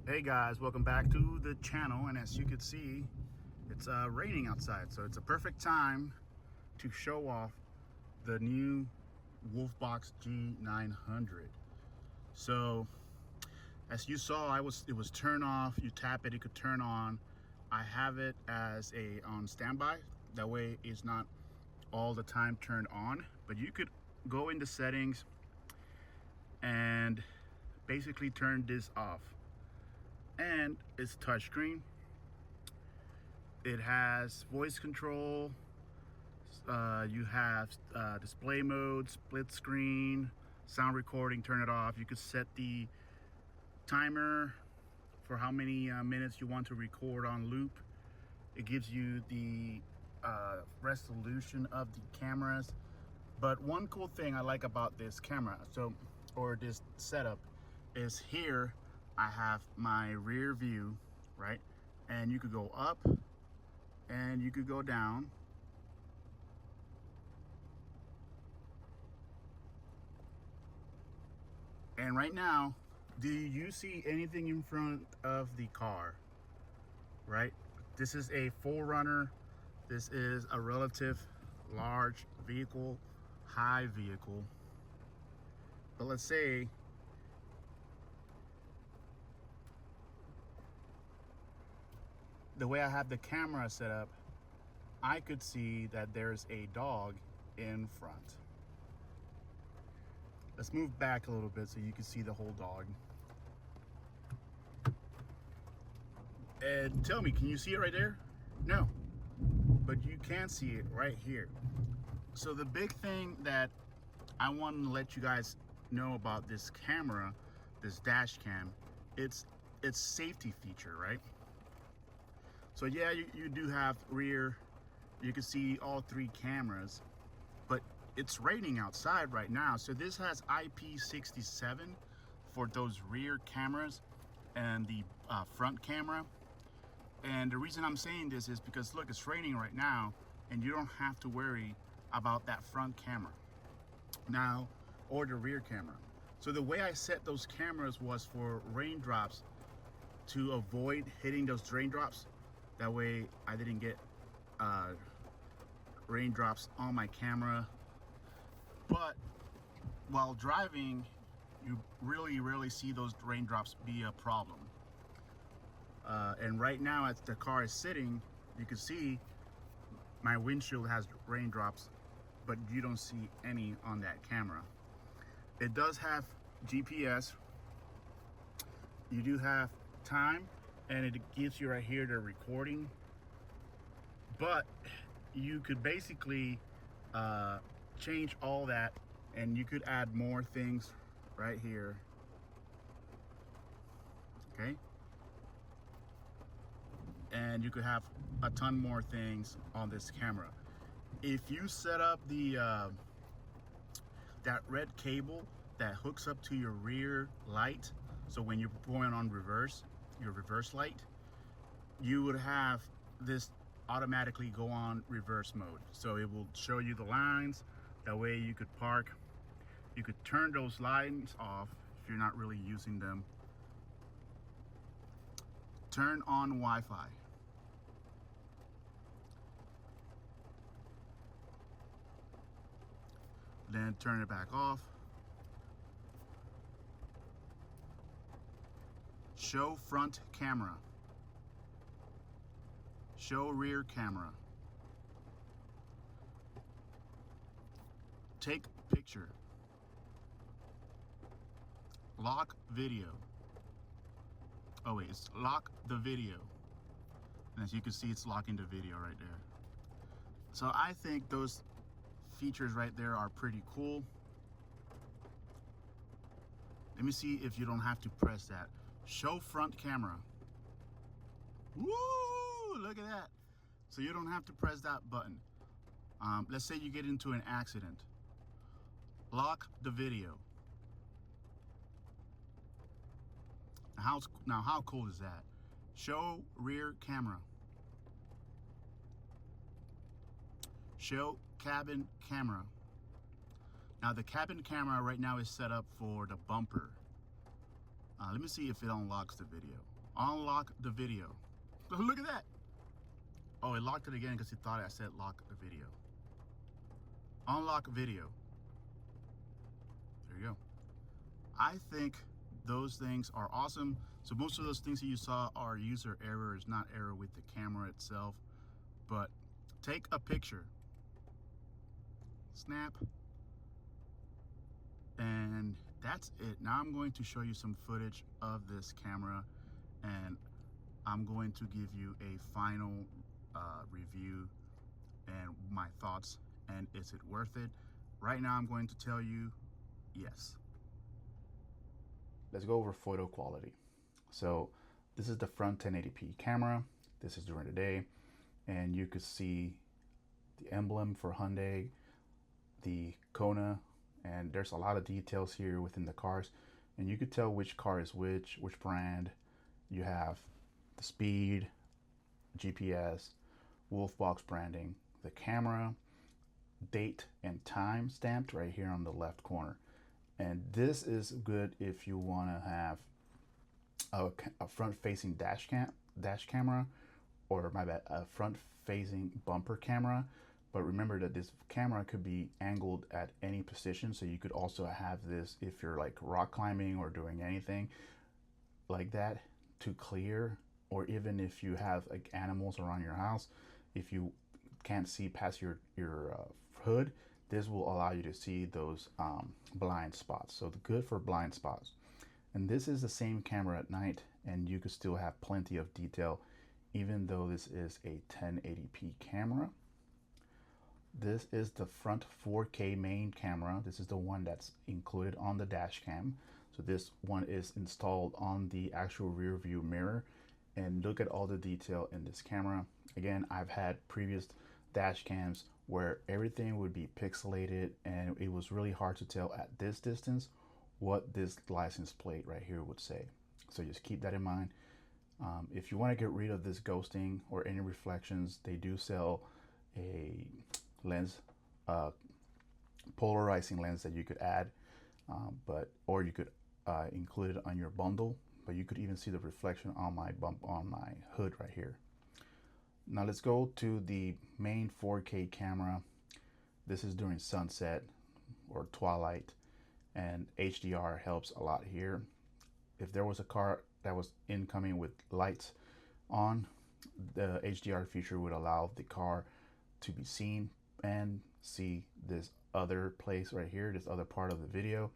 Hey guys, welcome back to the channel, and as you can see, it's raining outside, so it's a perfect time to show off the new Wolfbox G900. So as you saw, it was turned off. You tap it, it could turn on. I have it as a on standby, that way it's not all the time turned on, but you could go into settings and basically turn this off. And it's touchscreen. It has voice control. You have display mode, split screen, sound recording, turn it off. You could set the timer for how many minutes you want to record on loop. It gives you the resolution of the cameras. But one cool thing I like about this camera, or this setup, is here I have my rear view, right? And you could go up and you could go down. And right now, do you see anything in front of the car? Right? This is a 4Runner. This is a relative large vehicle, high vehicle. But let's say the way I have the camera set up, I could see that there's a dog in front. Let's move back a little bit so you can see the whole dog. And tell me, can you see it right there? No, but you can see it right here. So the big thing that I want to let you guys know about this camera, this dash cam, it's safety feature, right? So yeah, you do have rear, you can see all three cameras, but it's raining outside right now. So this has IP67 for those rear cameras and the front camera. And the reason I'm saying this is because look, it's raining right now and you don't have to worry about that front camera now or the rear camera. So the way I set those cameras was for raindrops, to avoid hitting those raindrops. That way I didn't get raindrops on my camera. But while driving, you really see those raindrops be a problem. And right now, as the car is sitting, you can see my windshield has raindrops, but you don't see any on that camera. It does have GPS. You do have time, and it gives you right here the recording. But you could basically change all that, and you could add more things right here. Okay, and you could have a ton more things on this camera. If you set up the that red cable that hooks up to your rear light, so when you're going on reverse, your reverse light, you would have this automatically go on reverse mode. So it will show you the lines. That way you could park. You could turn those lines off if you're not really using them. Turn on Wi-Fi. Then turn it back off. Show front camera. Show rear camera. Take picture. Lock video. Oh wait, it's lock the video. And as you can see, it's locking the video right there. So I think those features right there are pretty cool. Let me see if you don't have to press that. Show front camera. Woo! Look at that. So you don't have to press that button. Let's say you get into an accident. Lock the video. Now how cool is that? Show rear camera. Show cabin camera. Now the cabin camera right now is set up for the bumper. Let me see if it unlocks the video. Unlock the video. Look at that. Oh, it locked it again because he thought I said lock the video. Unlock video. There you go. I think those things are awesome. So most of those things that you saw are user errors, not error with the camera itself. But take a picture, snap, and that's it. Now I'm going to show you some footage of this camera, and I'm going to give you a final review and my thoughts, and is it worth it? Right now I'm going to tell you yes. Let's go over photo quality. So this is the front 1080p camera. This is during the day, and you could see the emblem for Hyundai, the Kona, and there's a lot of details here within the cars, and you could tell which car is which brand. You have the speed, GPS, Wolfbox branding, the camera, date and time stamped right here on the left corner. And this is good if you want to have a front-facing dash camera, or my bad, a front-facing bumper camera. But remember that this camera could be angled at any position, so you could also have this if you're like rock climbing or doing anything like that to clear, or even if you have like animals around your house, if you can't see past your hood, this will allow you to see those blind spots. So good for blind spots. And this is the same camera at night, and you could still have plenty of detail even though this is a 1080p camera. This is the front 4K main camera. This is the one that's included on the dash cam. So this one is installed on the actual rear view mirror, and look at all the detail in this camera. Again, I've had previous dash cams where everything would be pixelated and it was really hard to tell at this distance what this license plate right here would say. So just keep that in mind. If you want to get rid of this ghosting or any reflections, they do sell a lens, polarizing lens that you could add, or you could include it on your bundle, but you could even see the reflection on my hood right here. Now let's go to the main 4K camera. This is during sunset or twilight, and HDR helps a lot here. If there was a car that was incoming with lights on, the HDR feature would allow the car to be seen and see this other place right here, this other part of the video.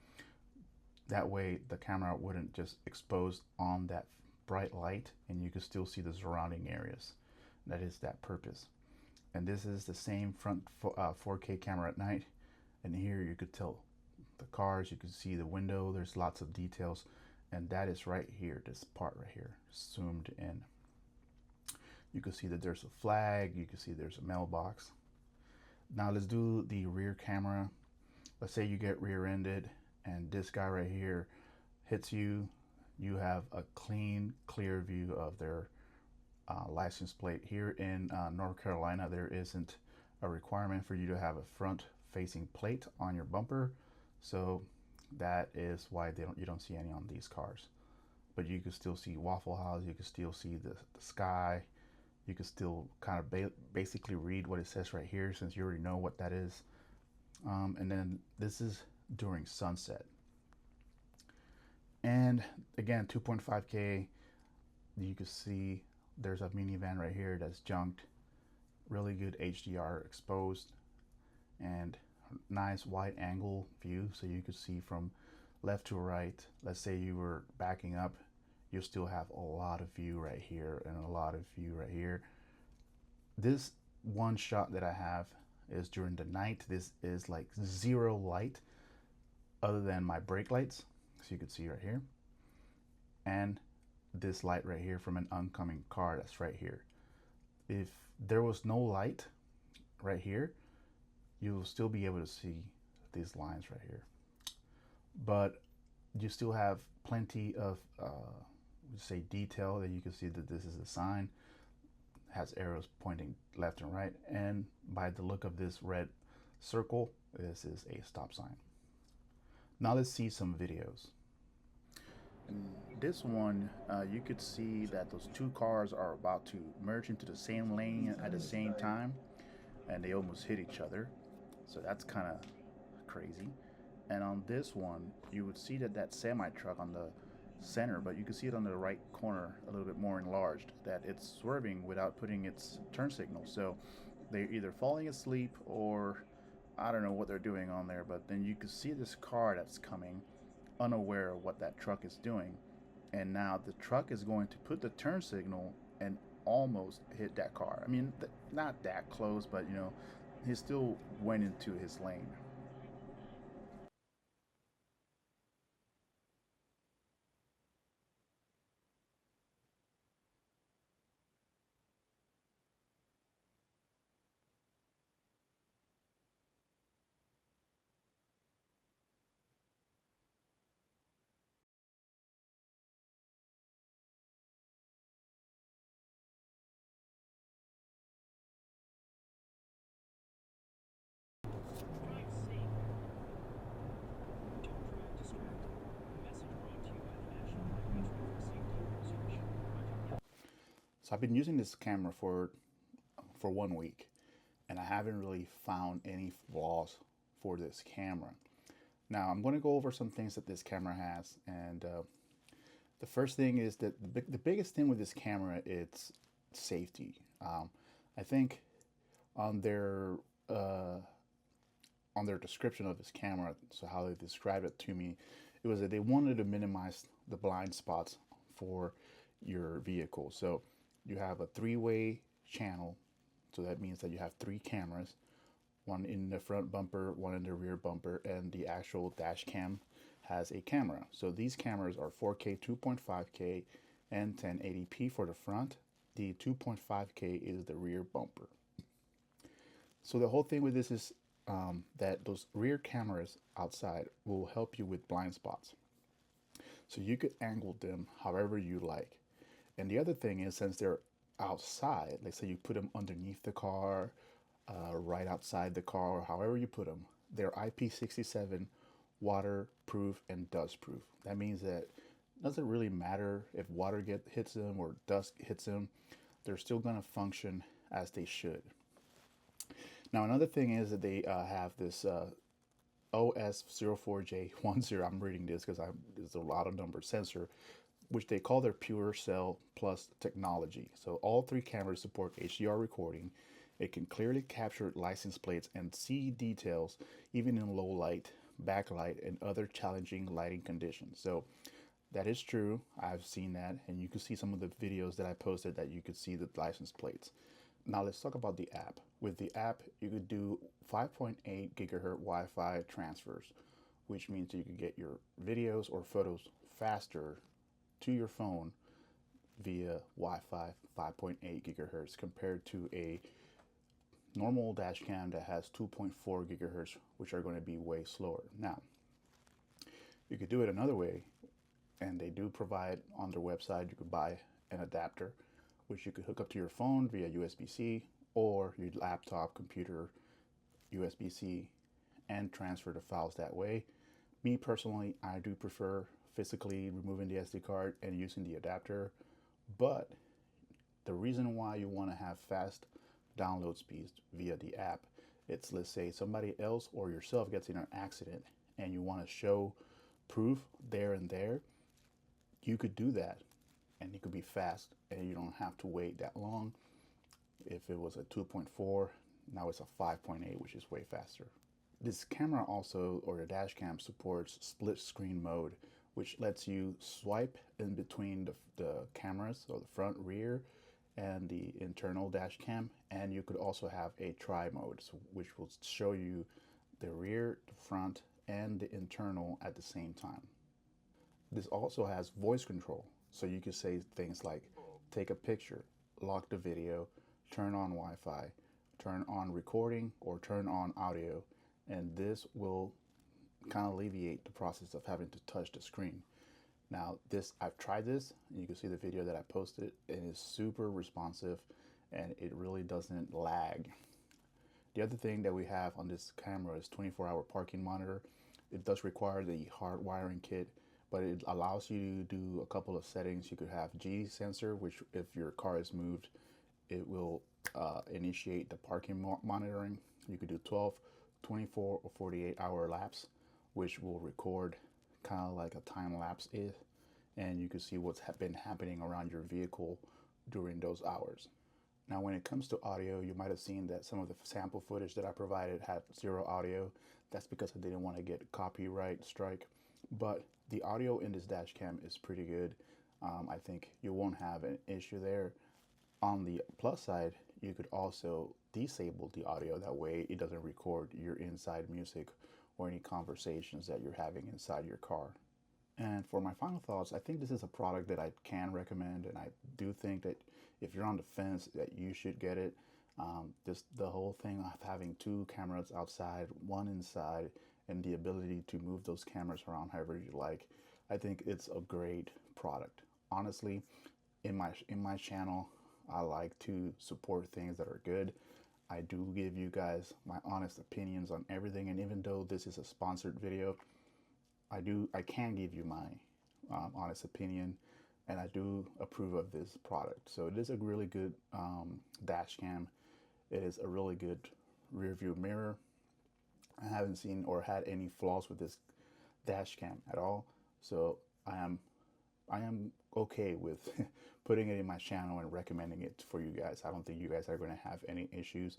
That way the camera wouldn't just expose on that bright light, and you could still see the surrounding areas. That is that purpose. And this is the same front 4K camera at night, and here you could tell the cars, you can see the window, there's lots of details, and that is right here, this part right here, zoomed in. You can see that there's a flag, you can see there's a mailbox. Now let's do the rear camera. Let's say you get rear-ended and this guy right here hits you. You have a clean, clear view of their license plate. Here in North Carolina, there isn't a requirement for you to have a front-facing plate on your bumper, so that is why you don't see any on these cars. But you can still see Waffle House, you can still see the sky, you can still kind of basically read what it says right here, since you already know what that is. And then this is during sunset. And again, 2.5K, you can see there's a minivan right here that's junked. Really good HDR exposed, and nice wide angle view, so you could see from left to right. Let's say you were backing up, you still have a lot of view right here and a lot of view right here. This one shot that I have is during the night. This is like zero light other than my brake lights, so you can see right here, and this light right here from an oncoming car that's right here. If there was no light right here, you'll still be able to see these lines right here, but you still have plenty of say detail that you can see that this is a sign, has arrows pointing left and right, and by the look of this red circle, this is a stop sign. Now let's see some videos. And this one, you could see that those two cars are about to merge into the same lane at the same time, and they almost hit each other. So that's kind of crazy. And on this one, you would see that semi truck on the center, but you can see it on the right corner a little bit more enlarged, that it's swerving without putting its turn signal. So they're either falling asleep or I don't know what they're doing on there, but then you can see this car that's coming unaware of what that truck is doing. And now the truck is going to put the turn signal and almost hit that car. I mean, not that close, but you know, he still went into his lane. So I've been using this camera for 1 week, and I haven't really found any flaws for this camera. Now I'm going to go over some things that this camera has, and the first thing is that the biggest thing with this camera it's safety. I think on their uh, on their description of this camera, so how they described it to me, it was that they wanted to minimize the blind spots for your vehicle. So you have a three-way channel, so that means that you have three cameras, one in the front bumper, one in the rear bumper, and the actual dash cam has a camera. So these cameras are 4K, 2.5K, and 1080p for the front. The 2.5K is the rear bumper. So the whole thing with this is that those rear cameras outside will help you with blind spots. So you could angle them however you like. And the other thing is, since they're outside, let's say you put them underneath the car, right outside the car, however you put them, they're IP67 waterproof and dust proof. That means that it doesn't really matter if hits them or dust hits them, they're still going to function as they should. Now, another thing is that they have this OS04J10. I'm reading this because there's a lot of numbers sensor, which they call their Pure Cell Plus technology. So all three cameras support HDR recording. It can clearly capture license plates and see details even in low light, backlight, and other challenging lighting conditions. So that is true. I've seen that, and you can see some of the videos that I posted that you could see the license plates. Now let's talk about the app. With the app, you could do 5.8 gigahertz Wi-Fi transfers, which means you can get your videos or photos faster to your phone via Wi-Fi 5.8 gigahertz compared to a normal dash cam that has 2.4 gigahertz, which are going to be way slower. Now, you could do it another way, and they do provide on their website, you could buy an adapter, which you could hook up to your phone via USB-C or your laptop, computer, USB-C, and transfer the files that way. Me personally, I do prefer physically removing the SD card and using the adapter, but the reason why you want to have fast download speeds via the app, it's, let's say somebody else or yourself gets in an accident and you want to show proof there and there, you could do that, and it could be fast and you don't have to wait that long. If it was a 2.4, now it's a 5.8, which is way faster. This camera also, or the dash cam, supports split screen mode, which lets you swipe in between the cameras, so the front, rear, and the internal dash cam. And you could also have a tri mode, so, which will show you the rear, the front, and the internal at the same time. This also has voice control, so you can say things like take a picture, lock the video, turn on Wi-Fi, turn on recording, or turn on audio, and this will kind of alleviate the process of having to touch the screen. Now, I've tried this, and you can see the video that I posted. It is super responsive, and it really doesn't lag. The other thing that we have on this camera is 24-hour parking monitor. It does require the hard wiring kit, but it allows you to do a couple of settings. You could have G sensor, which if your car is moved, it will initiate the parking monitoring. You could do 12, 24, or 48-hour lapse, which will record kind of like a time lapse is, and you can see what's been happening around your vehicle during those hours. Now, when it comes to audio, you might have seen that some of the sample footage that I provided had zero audio. That's because I didn't want to get a copyright strike. But the audio in this dash cam is pretty good. I think you won't have an issue there. On the plus side, you could also disable the audio. That way it doesn't record your inside music or any conversations that you're having inside your car. And for my final thoughts, I think this is a product that I can recommend, and I do think that if you're on the fence, that you should get it. Just the whole thing of having two cameras outside, one inside, and the ability to move those cameras around however you like, I think it's a great product. Honestly, in my channel, I like to support things that are good. I do give you guys my honest opinions on everything, and even though this is a sponsored video, I can give you my honest opinion, and I do approve of this product. So it is a really good dash cam. It is a really good rear view mirror. I haven't seen or had any flaws with this dash cam at all. So I am okay with putting it in my channel and recommending it for you guys. I don't think you guys are going to have any issues.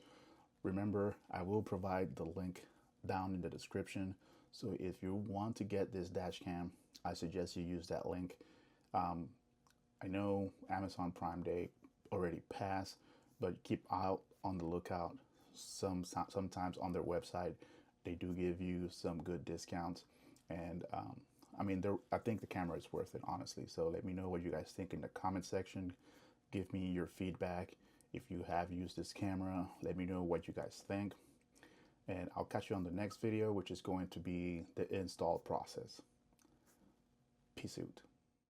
Remember, I will provide the link down in the description. So if you want to get this dash cam, I suggest you use that link. I know Amazon Prime Day already passed, but keep out on the lookout. Sometimes on their website, they do give you some good discounts. And I mean, I think the camera is worth it, honestly. So let me know what you guys think in the comment section. Give me your feedback. If you have used this camera, let me know what you guys think. And I'll catch you on the next video, which is going to be the install process. Peace out.